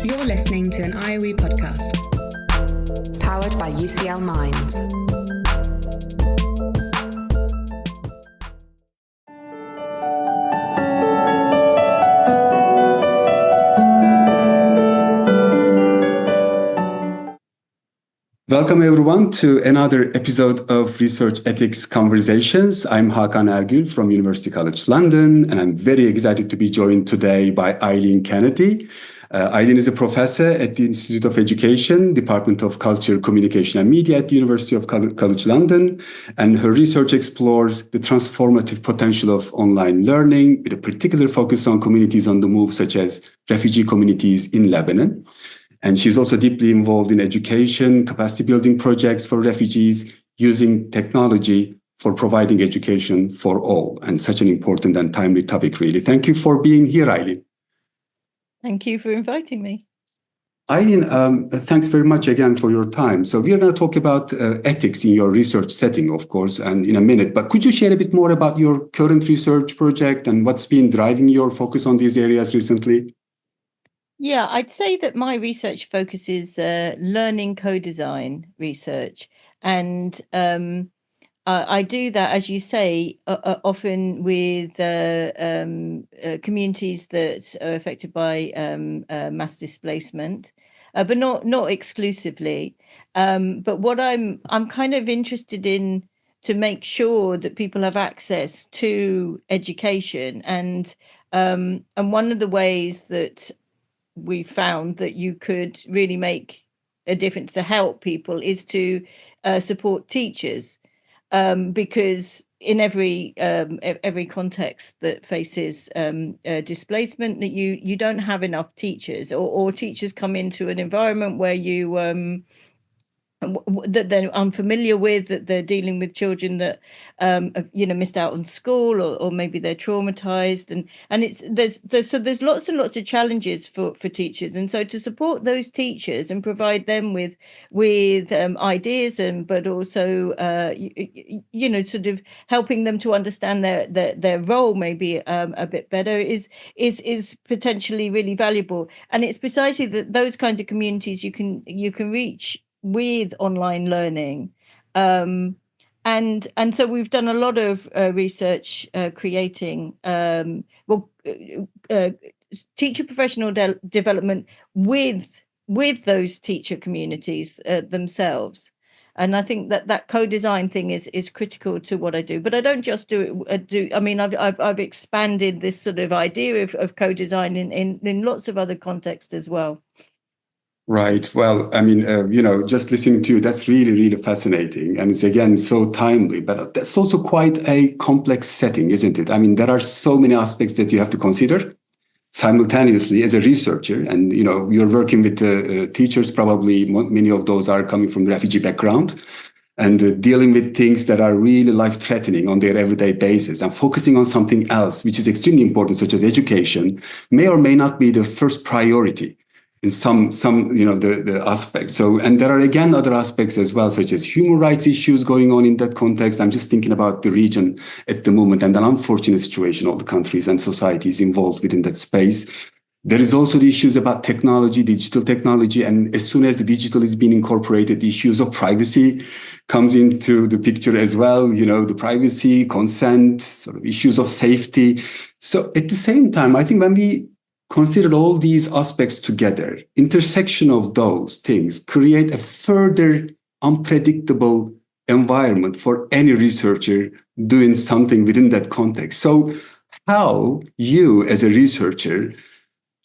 You're listening to an IOE podcast. Powered by UCL Minds. Welcome everyone to another episode of Research Ethics Conversations. I'm Hakan from University College London, and I'm very excited to be joined today by Eileen Kennedy. Eileen is a professor at the Institute of Education, Department of Culture, Communication and Media at the University of College London, and her research explores the transformative potential of online learning with a particular focus on communities on the move, such as refugee communities in Lebanon. And she's also deeply involved in education, capacity building projects for refugees using technology for providing education for all. And such an important and timely topic, really. Thank you for being here, Eileen. Thank you for inviting me. Eileen, thanks very much again for your time. So we are going to talk about ethics in your research setting, of course, and in a minute. But could you share a bit more about your current research project and what's been driving your focus on these areas recently? Yeah, I'd say that my research focuses learning co-design research. And I do that, as you say, often with communities that are affected by mass displacement, but not exclusively. But what I'm kind of interested in to make sure that people have access to education, and one of the ways that we found that you could really make a difference to help people is to support teachers, because in every context that faces displacement, that you don't have enough teachers, or teachers come into an environment where you that they're unfamiliar with, that they're dealing with children that have, missed out on school, or maybe they're traumatized, and there's lots and lots of challenges for teachers. And so to support those teachers and provide them with ideas, and but also sort of helping them to understand their role maybe a bit better is potentially really valuable. And it's precisely those kinds of communities you can reach with online learning, and so we've done a lot of research creating teacher professional development with those teacher communities themselves. And I think that co-design thing is critical to what I do. But I don't just do it. I've expanded this sort of idea of co-design in lots of other contexts as well. Right. Well, just listening to you, that's really, really fascinating. And it's, again, so timely, but that's also quite a complex setting, isn't it? I mean, there are so many aspects that you have to consider simultaneously as a researcher. And, you're working with teachers, probably many of those are coming from refugee background, and dealing with things that are really life-threatening on their everyday basis, and focusing on something else, which is extremely important, such as education, may or may not be the first priority in some the aspects. So, and there are again other aspects as well, such as human rights issues going on in that context. I'm just thinking about the region at the moment and an unfortunate situation, all the countries and societies involved within that space. There is also the issues about technology, digital technology, and as soon as the digital is being incorporated, the issues of privacy comes into the picture as well. The privacy, consent, sort of issues of safety. So at the same time, I think when we consider all these aspects together, intersection of those things create a further unpredictable environment for any researcher doing something within that context. So how you as a researcher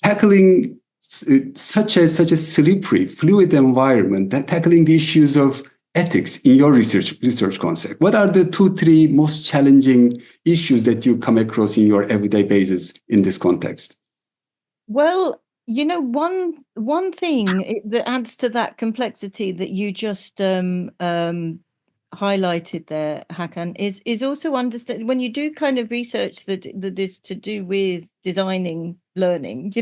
tackling such a slippery, fluid environment, tackling the issues of ethics in your research concept? What are the 2-3 most challenging issues that you come across in your everyday basis in this context? Well, one thing that adds to that complexity that you just highlighted there, Hakan, is also understand when you do kind of research that is to do with designing learning,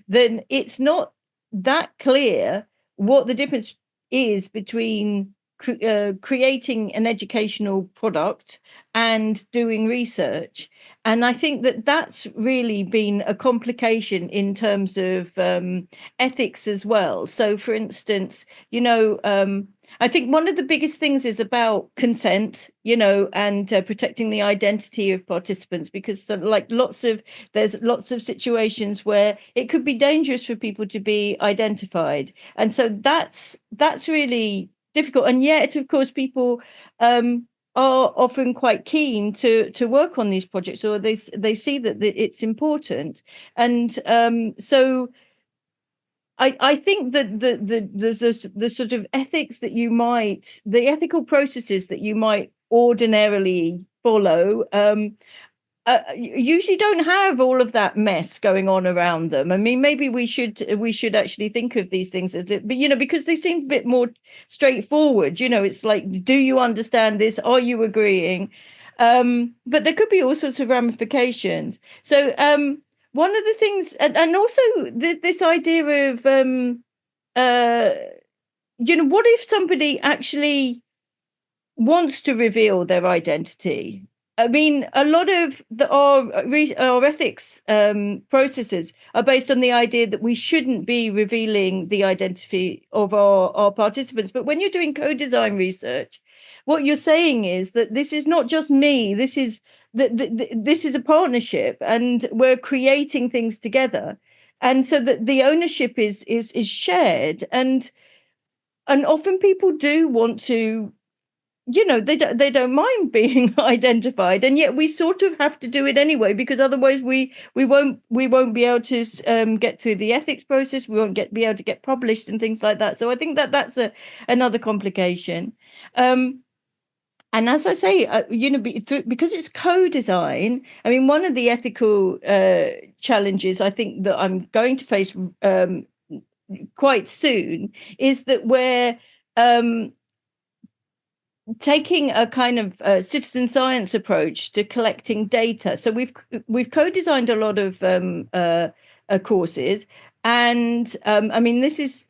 then it's not that clear what the difference is between creating an educational product and doing research. And I think that that's really been a complication in terms of ethics as well. So, for instance, I think one of the biggest things is about consent, and protecting the identity of participants, because there's lots of situations where it could be dangerous for people to be identified. And so that's really difficult. And yet, of course, people are often quite keen to work on these projects, or they see that it's important. And so I think that the sort of ethics that the ethical processes that you might ordinarily follow usually don't have all of that mess going on around them. I mean, maybe we should actually think of these things as, but because they seem a bit more straightforward. It's like, do you understand this? Are you agreeing? But there could be all sorts of ramifications. So one of the things, and also this idea of what if somebody actually wants to reveal their identity? I mean, a lot of our ethics processes are based on the idea that we shouldn't be revealing the identity of our participants. But when you're doing co-design research, what you're saying is that this is not just me. This is this is a partnership, and we're creating things together, and so that the ownership is shared, and often people do want to. They don't mind being identified, and yet we sort of have to do it anyway, because otherwise we won't be able to get through the ethics process. We won't be able to get published and things like that. So I think that's another complication. And as I say, because it's co-design, I mean, one of the ethical challenges I think that I'm going to face quite soon is that we're taking a kind of citizen science approach to collecting data. So we've co-designed a lot of courses, and I mean, this is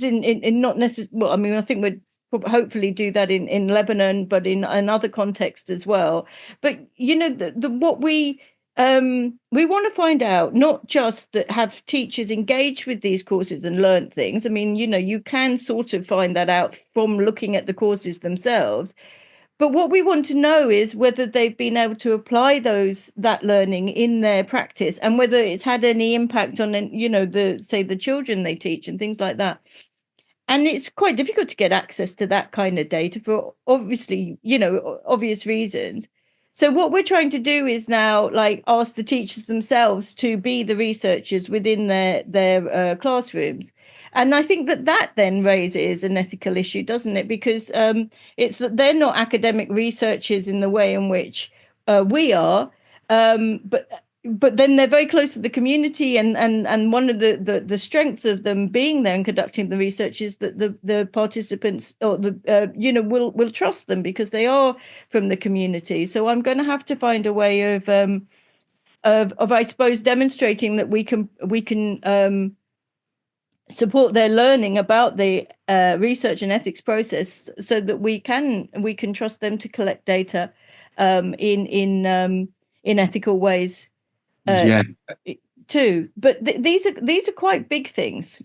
in not necessarily. Well, I mean, I think we'd hopefully do that in Lebanon, but in other contexts as well. But what we want to find out, not just that have teachers engaged with these courses and learned things. I mean, you can sort of find that out from looking at the courses themselves. But what we want to know is whether they've been able to apply that learning in their practice, and whether it's had any impact on, the children they teach and things like that. And it's quite difficult to get access to that kind of data for obviously, obvious reasons. So what we're trying to do is now ask the teachers themselves to be the researchers within their classrooms. And I think that then raises an ethical issue, doesn't it? Because it's that they're not academic researchers in the way in which we are, but then they're very close to the community, and one of the strengths of them being there and conducting the research is that the participants or will trust them because they are from the community. So I'm going to have to find a way of I suppose demonstrating that we can support their learning about the research and ethics process, so that we can trust them to collect data in ethical ways. Too, but these are quite big things.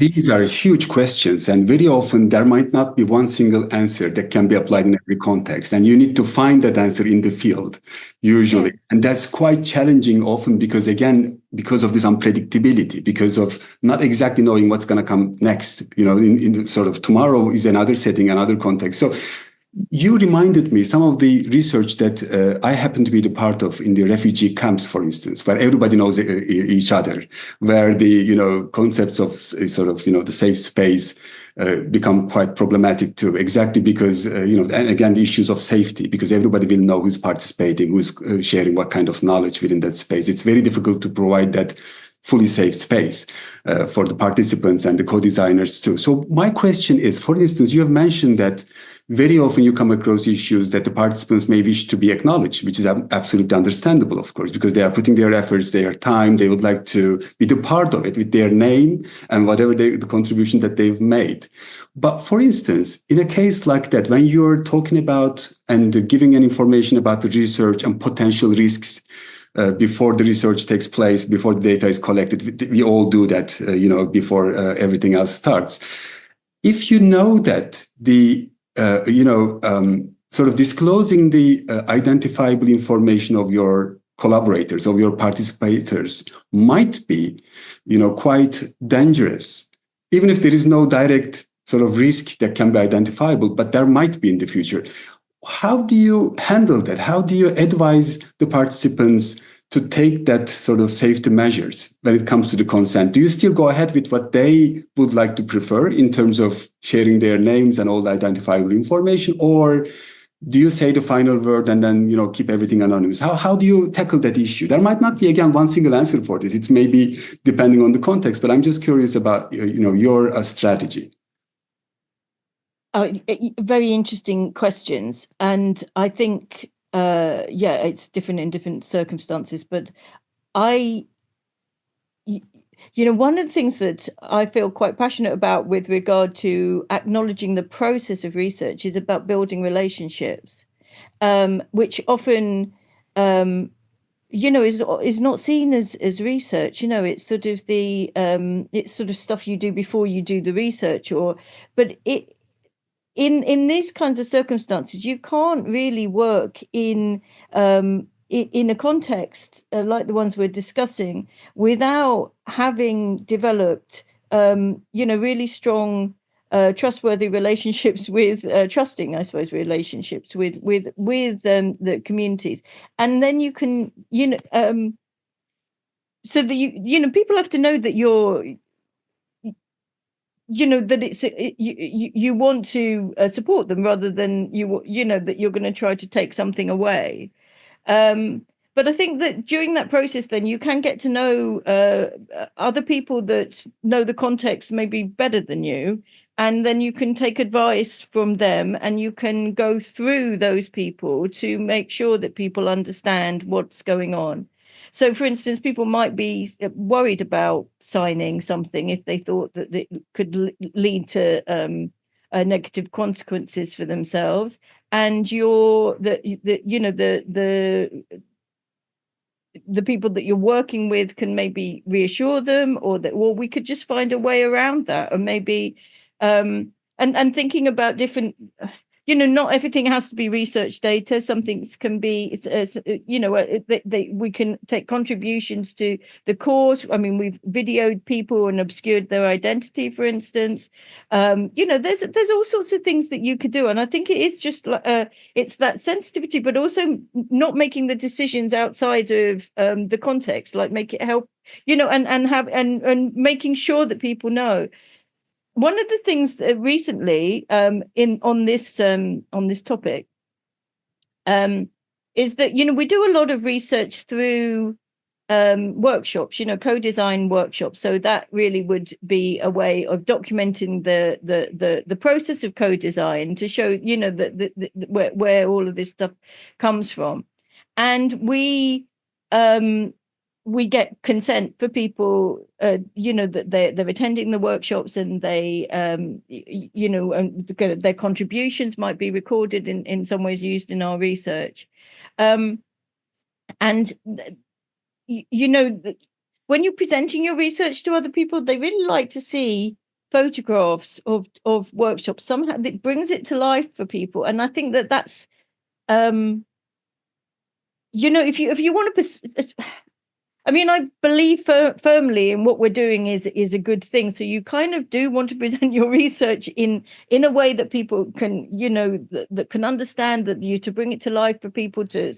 These are huge questions, and very often there might not be one single answer that can be applied in every context, and you need to find that answer in the field usually. Yes. And that's quite challenging often because of this unpredictability, because of not exactly knowing what's going to come next. In the sort of tomorrow is another setting, another context. So you reminded me some of the research that I happen to be the part of in the refugee camps, for instance, where everybody knows each other, where the concepts of sort of the safe space become quite problematic too, exactly because and again the issues of safety, because everybody will know who's participating, who's sharing what kind of knowledge within that space. It's very difficult to provide that fully safe space for the participants and the co-designers too. So my question is, for instance, you have mentioned that very often you come across issues that the participants may wish to be acknowledged, which is absolutely understandable, of course, because they are putting their efforts, their time, they would like to be the part of it with their name and whatever the contribution that they've made. But for instance, in a case like that, when you're talking about and giving an information about the research and potential risks, before the research takes place, before the data is collected, we all do that, before everything else starts. If you know that the, sort of disclosing the identifiable information of your collaborators, of your participators, might be, quite dangerous, even if there is no direct sort of risk that can be identifiable, but there might be in the future. How do you handle that? How do you advise the participants to take that sort of safety measures when it comes to the consent? Do you still go ahead with what they would like to prefer in terms of sharing their names and all the identifiable information? Or do you say the final word and then, keep everything anonymous? How do you tackle that issue? There might not be, again, one single answer for this. It's maybe depending on the context, but I'm just curious about, your strategy. Very interesting questions. And I think, it's different in different circumstances. But one of the things that I feel quite passionate about with regard to acknowledging the process of research is about building relationships, which often, is not seen as research. It's sort of it's sort of stuff you do before you do the research, but in these kinds of circumstances, you can't really work in a context like the ones we're discussing without having developed, really strong, trustworthy relationships with trusting, I suppose, relationships with the communities, and then you can, so that people have to know that you're. That it's you want to support them rather than that you're going to try to take something away. But I think that during that process, then you can get to know other people that know the context maybe better than you, and then you can take advice from them, and you can go through those people to make sure that people understand what's going on. So, for instance, people might be worried about signing something if they thought that it could lead to negative consequences for themselves, and the people that you're working with can maybe reassure them, or that, well, we could just find a way around that, or maybe and thinking about different. Not everything has to be research data. Some things can be, we can take contributions to the cause. I mean, we've videoed people and obscured their identity, for instance. There's all sorts of things that you could do. And I think it is just it's that sensitivity, but also not making the decisions outside of the context, like make it help, and making sure that people know. One of the things recently on this topic is that we do a lot of research through workshops, co-design workshops. So that really would be a way of documenting the process of co-design to show where all of this stuff comes from, and we get consent for people, that they're attending the workshops, and they, and their contributions might be recorded in some ways, used in our research. And, when you're presenting your research to other people, they really like to see photographs of workshops. Somehow that brings it to life for people. And I think that's, if you want to, I believe firmly in what we're doing is a good thing. So you kind of do want to present your research in a way that people can, that can understand, that to bring it to life for people to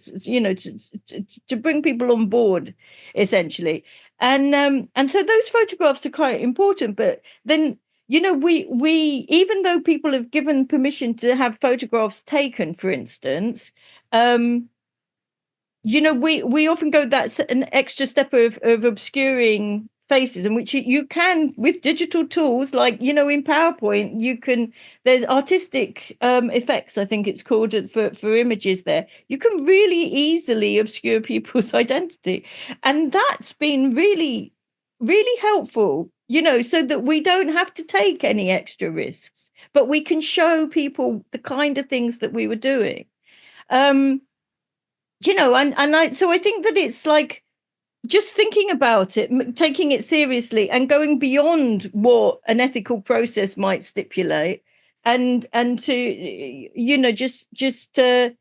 bring people on board, essentially. And so those photographs are quite important. But then, we even though people have given permission to have photographs taken, for instance, we often go, that's an extra step of obscuring faces, and which you can with digital tools like, you know, in PowerPoint, there's artistic effects, I think it's called, for images there. You can really easily obscure people's identity. And that's been really, really helpful, you know, so that we don't have to take any extra risks, but we can show people the kind of things that we were doing. You know, so I think that it's like just thinking about it, taking it seriously, and going beyond what an ethical process might stipulate, and to, you know, just to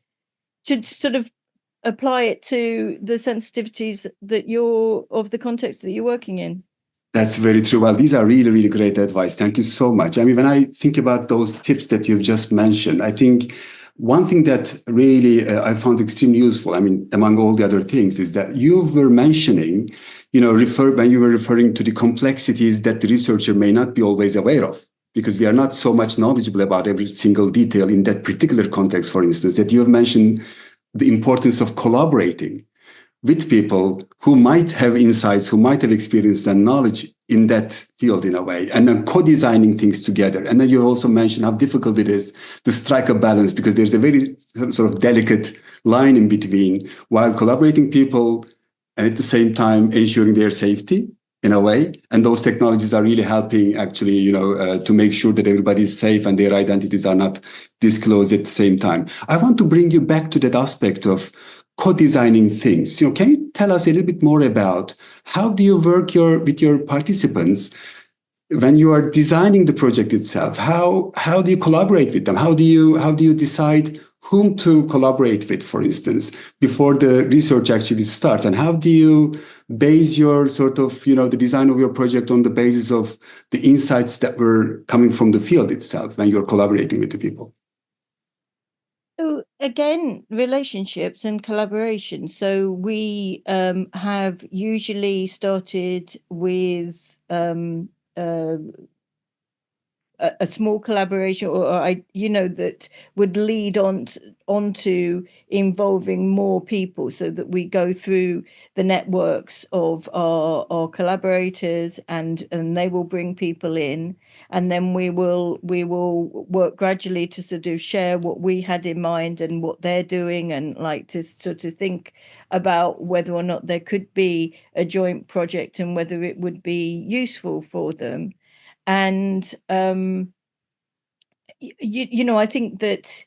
sort of apply it to the sensitivities of the context that you're working in. That's very true. Well, these are really, really great advice. Thank you so much. I mean, when I think about those tips that you've just mentioned, I think one thing that really I found extremely useful, I mean, among all the other things, is that you were mentioning, you know, when you were referring to the complexities that the researcher may not be always aware of, because we are not so much knowledgeable about every single detail in that particular context, for instance, that you have mentioned the importance of collaborating with people who might have insights, who might have experience and knowledge in that field in a way, and then co-designing things together. And then you also mentioned how difficult it is to strike a balance, because there's a very sort of delicate line in between, while collaborating people and at the same time ensuring their safety in a way. And those technologies are really helping actually, you know, to make sure that everybody is safe and their identities are not disclosed at the same time. I want to bring you back to that aspect of co-designing things. You know, can you tell us a little bit more about how do you work with your participants when you are designing the project itself? How do you collaborate with them? How do you decide whom to collaborate with, for instance, before the research actually starts? And how do you base your sort of, you know, the design of your project on the basis of the insights that were coming from the field itself when you're collaborating with the people? So again, relationships and collaboration. So we have usually started with a small collaboration, or you know, that would lead on to involving more people, so that we go through the networks of our collaborators, and they will bring people in, and then we will work gradually to sort of share what we had in mind and what they're doing, and like to sort of think about whether or not there could be a joint project and whether it would be useful for them. And you know, I think that,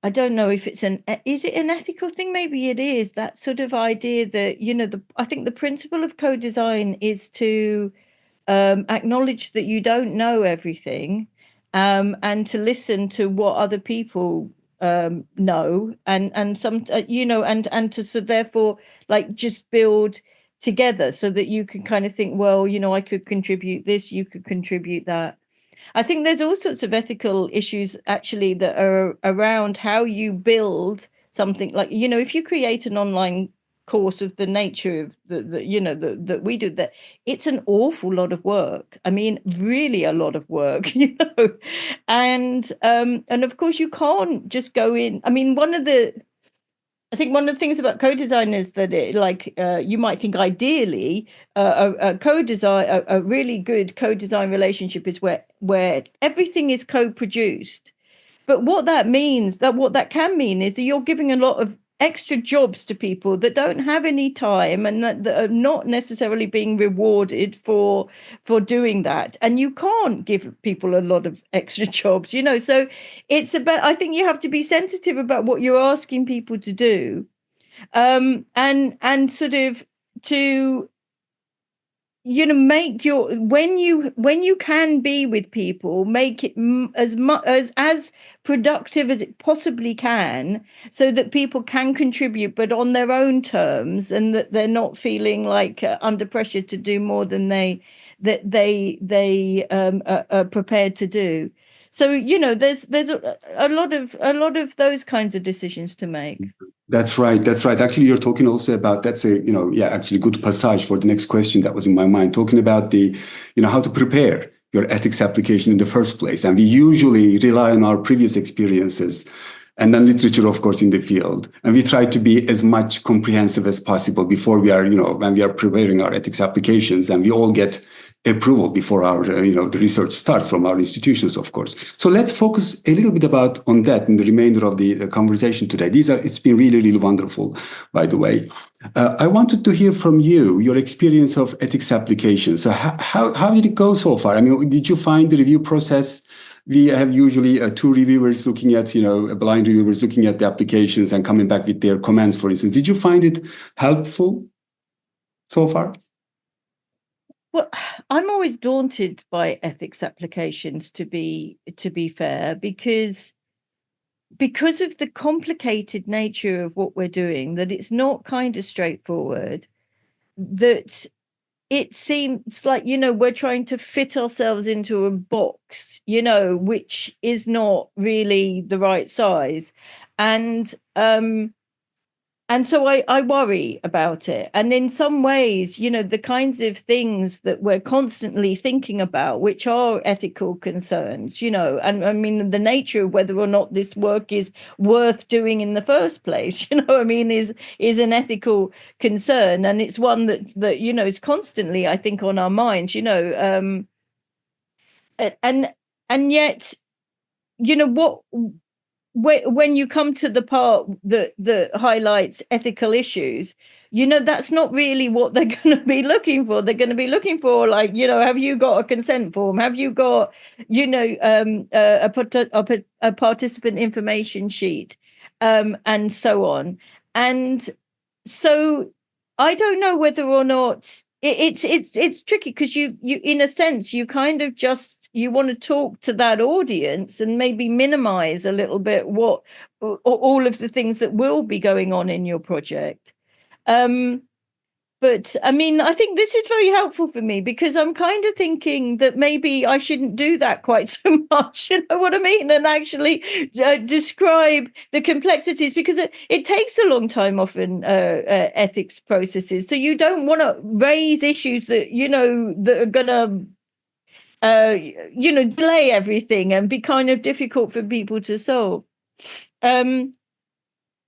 I don't know if is it an ethical thing? Maybe it is, that sort of idea that, you know, I think the principle of co-design is to acknowledge that you don't know everything, and to listen to what other people know, and some you know, and to, so therefore, like, just build together, so that you can kind of think, well, you know, I could contribute this, you could contribute that. I think there's all sorts of ethical issues actually that are around how you build something. Like, you know, if you create an online course of the nature of the you know, that we do, that it's an awful lot of work. I mean, really a lot of work, you know. And of course you can't just go in. I mean, I think one of the things about co-design is that it, like, you might think ideally a really good co-design relationship is where everything is co-produced. But what that can mean is that you're giving a lot of extra jobs to people that don't have any time, and that are not necessarily being rewarded for doing that. And you can't give people a lot of extra jobs, you know. So it's about, I think you have to be sensitive about what you're asking people to do, and sort of to, you know, make your, when you can be with people, make it as much as productive as it possibly can, so that people can contribute, but on their own terms, and that they're not feeling like under pressure to do more than they are prepared to do. So, you know, there's a lot of those kinds of decisions to make. That's right. That's right. Actually, you're talking also about, that's a, you know, yeah, actually good passage for the next question that was in my mind, talking about the, you know, how to prepare your ethics application in the first place. And we usually rely on our previous experiences and then literature, of course, in the field. And we try to be as much comprehensive as possible before we are, when we are preparing our ethics applications, and we all get approval before our, the research starts from our institutions, of course. So let's focus a little bit on that in the remainder of the conversation today. It's been really, really wonderful, by the way. I wanted to hear from you, your experience of ethics applications. So how did it go so far? I mean, did you find the review process? We have usually two reviewers looking at, blind reviewers looking at the applications and coming back with their comments, for instance. Did you find it helpful so far? Well, I'm always daunted by ethics applications, to be fair, because of the complicated nature of what we're doing, that it's not kind of straightforward, that it seems like, we're trying to fit ourselves into a box, which is not really the right size. And so I worry about it. And in some ways, the kinds of things that we're constantly thinking about, which are ethical concerns, and I mean, the nature of whether or not this work is worth doing in the first place, is an ethical concern. And it's one that is constantly, I think, on our minds, and yet, what, when you come to the part that highlights ethical issues, that's not really what they're going to be looking for. They're going to be looking for, like, have you got a consent form? Have you got, a participant information sheet, and so on. And so I don't know whether or not it's tricky, because you in a sense, you kind of you want to talk to that audience and maybe minimize a little bit what all of the things that will be going on in your project. But I mean, I think this is very helpful for me, because I'm kind of thinking that maybe I shouldn't do that quite so much, you know what I mean? And actually describe the complexities, because it takes a long time often, ethics processes. So you don't want to raise issues that, that are going to, delay everything and be kind of difficult for people to solve.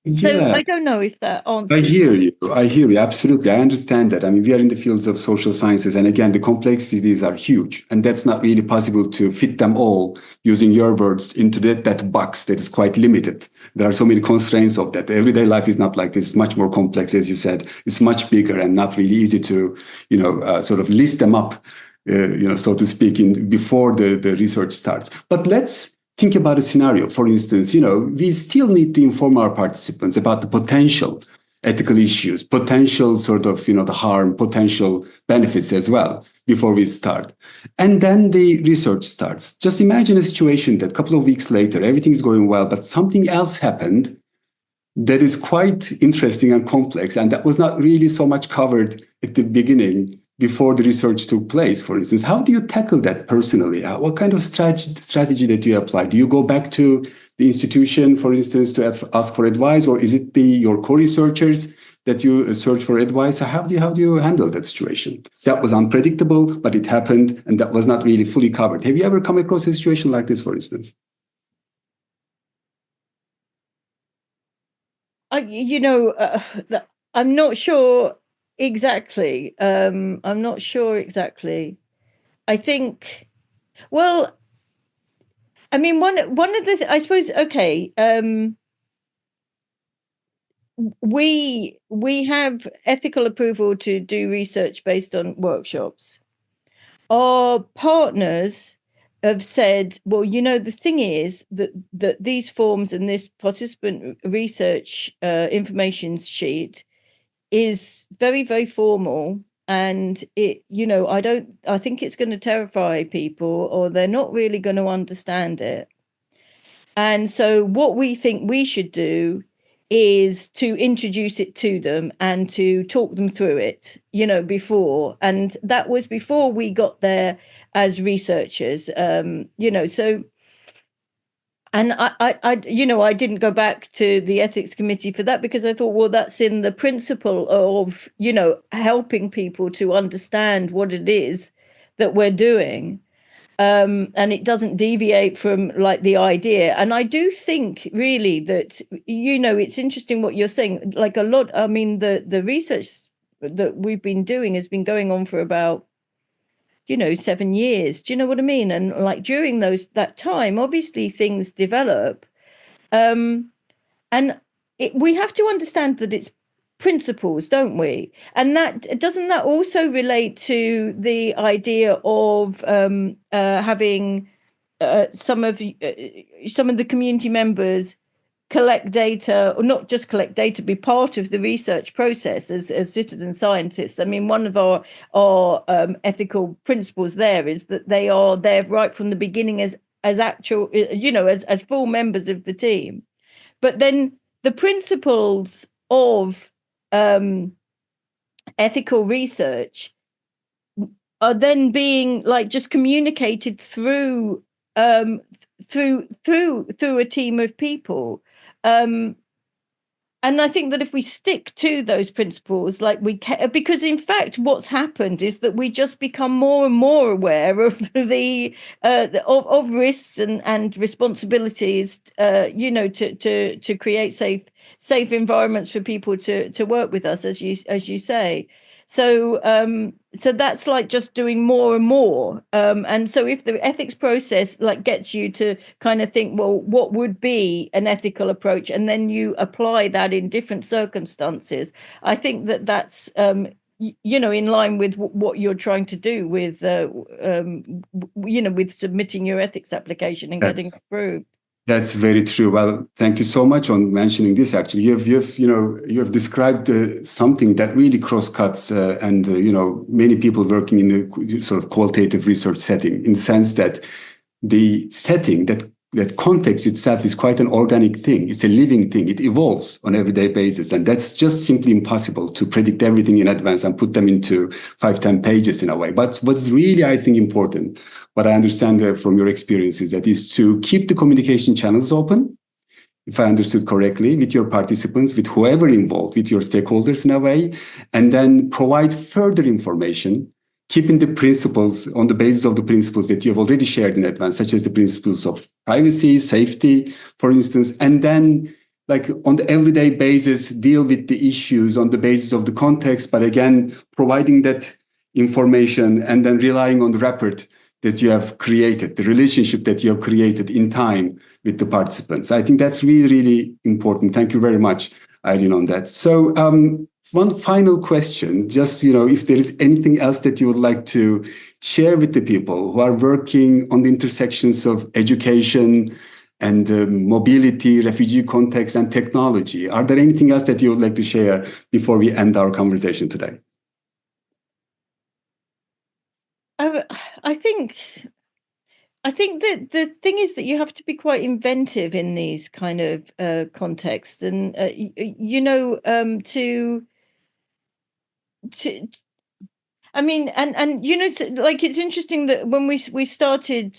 So I don't know if that answers. I hear you. Absolutely. I understand that. I mean, we are in the fields of social sciences. And again, the complexities are huge. And that's not really possible to fit them all, using your words, into that box that is quite limited. There are so many constraints of that. Everyday life is not like this. It's much more complex, as you said. It's much bigger and not really easy to, sort of list them up, so to speak, before the research starts. But let's think about a scenario. For instance, we still need to inform our participants about the potential ethical issues, potential sort of, the harm, potential benefits as well before we start. And then the research starts. Just imagine a situation that a couple of weeks later, everything's going well, but something else happened that is quite interesting and complex, and that was not really so much covered at the beginning before the research took place, for instance. How do you tackle that personally? What kind of strategy that you apply? Do you go back to the institution, for instance, to ask for advice, or is it your co-researchers that you search for advice? So how do you handle that situation? That was unpredictable, but it happened, and that was not really fully covered. Have you ever come across a situation like this, for instance? I'm not sure exactly. I'm not sure exactly. I think, well, I mean, one of the, I suppose, okay, we have ethical approval to do research based on workshops. Our partners have said, well, the thing is that these forms and this participant research information sheet is very, very formal, and it, I think it's going to terrify people, or they're not really going to understand it. And so what we think we should do is to introduce it to them and to talk them through it, before. And that was before we got there as researchers, so. And I didn't go back to the ethics committee for that, because I thought, well, that's in the principle of, helping people to understand what it is that we're doing. and it doesn't deviate from like the idea. And I do think really that, it's interesting what you're saying. Like a lot, I mean, the research that we've been doing has been going on for about 7 years. Do you know what I mean? And like during that time, obviously things develop, and we have to understand that it's principles, don't we? And that also relate to the idea of having some of the community members collect data, or not just collect data, be part of the research process as citizen scientists. I mean, one of our ethical principles there is that they are there right from the beginning as actual, as full members of the team. But then the principles of ethical research are then being like just communicated through a team of people. And I think that if we stick to those principles, like because in fact, what's happened is that we just become more and more aware of the of risks and responsibilities, to create safe environments for people to work with us, as you say. So that's like just doing more and more. And so if the ethics process like gets you to kind of think, well, what would be an ethical approach? And then you apply that in different circumstances. I think that's, in line with what you're trying to do with, with submitting your ethics application and getting approved. That's very true. Well, thank you so much on mentioning this. Actually, you have described something that really cross-cuts and many people working in a sort of qualitative research setting, in the sense that the setting, that context itself is quite an organic thing. It's a living thing. It evolves on an everyday basis, and that's just simply impossible to predict everything in advance and put them into 5-10 pages in a way. But what's really, I think, important, what I understand from your experiences, that is to keep the communication channels open, if I understood correctly, with your participants, with whoever involved, with your stakeholders in a way, and then provide further information, keeping the principles on the basis of the principles that you have already shared in advance, such as the principles of privacy, safety, for instance, and then like on the everyday basis, deal with the issues on the basis of the context, but again, providing that information and then relying on the rapport that you have created, the relationship that you have created in time with the participants. I think that's really, really important. Thank you very much, Eileen, on that. So one final question, just, if there is anything else that you would like to share with the people who are working on the intersections of education and mobility, refugee context, and technology. Are there anything else that you would like to share before we end our conversation today? I think that the thing is that you have to be quite inventive in these kind of contexts, and I mean, and like it's interesting that when we started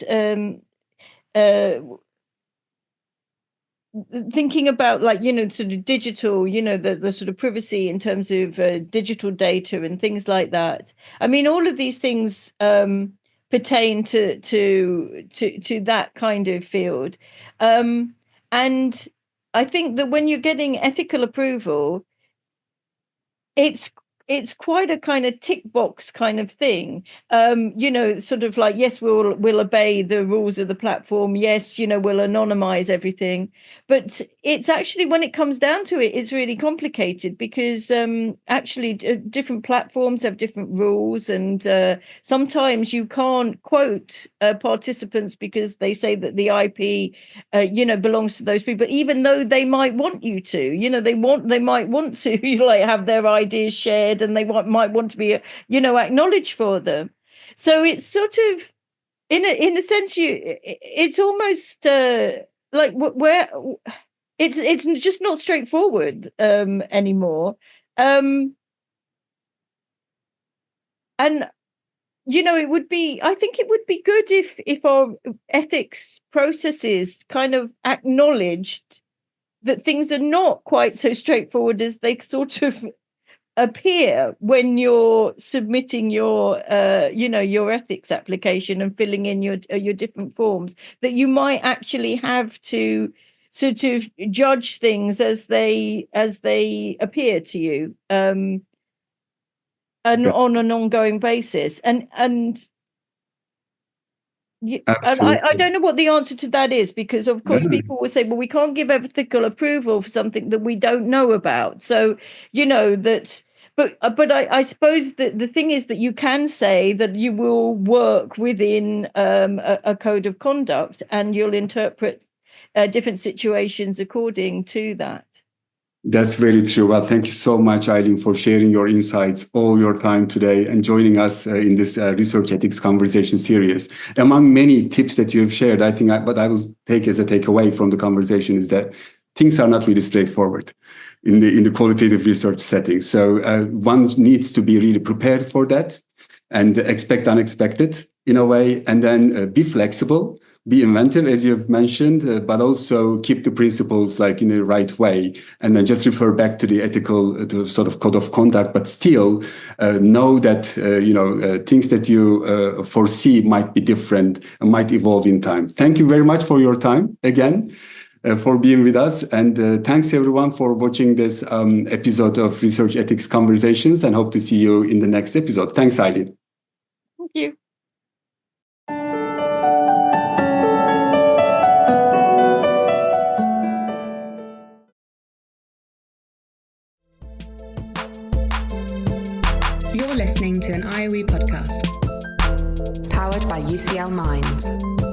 thinking about like sort of digital, the sort of privacy in terms of digital data and things like that. I mean, all of these things pertain to that kind of field, and I think that when you're getting ethical approval, it's quite a kind of tick box kind of thing. Sort of like, yes, we'll obey the rules of the platform. Yes, we'll anonymize everything. But it's actually, when it comes down to it, it's really complicated because actually different platforms have different rules, and sometimes you can't quote participants because they say that the IP, belongs to those people, even though they might want you to. They might want to like have their ideas shared, and they might want to be, acknowledged for them. So it's sort of, in a sense, it's almost like where it's just not straightforward anymore. And I think it would be good if our ethics processes kind of acknowledged that things are not quite so straightforward as they sort of appear when you're submitting your your ethics application and filling in your different forms, that you might actually have to sort of judge things as they appear to you, and on an ongoing basis. And Absolutely. I don't know what the answer to that is, because of course Yeah. people will say, well, we can't give ethical approval for something that we don't know about. So, that, but I suppose that the thing is that you can say that you will work within a code of conduct, and you'll interpret different situations according to that. That's very true. Well, thank you so much, Eileen, for sharing your insights, all your time today, and joining us in this research ethics conversation series. Among many tips that you have shared, I think what I will take as a takeaway from the conversation is that things are not really straightforward in the qualitative research setting. So one needs to be really prepared for that and expect unexpected in a way, and then be flexible, be inventive, as you've mentioned, but also keep the principles like in the right way, and then just refer back to the ethical the sort of code of conduct, but still know that things that you foresee might be different and might evolve in time. Thank you very much for your time again, for being with us, and thanks everyone for watching this episode of Research Ethics Conversations, and hope to see you in the next episode. Thanks, Eileen. Thank you. You're listening to an IOE podcast. Powered by UCL Minds.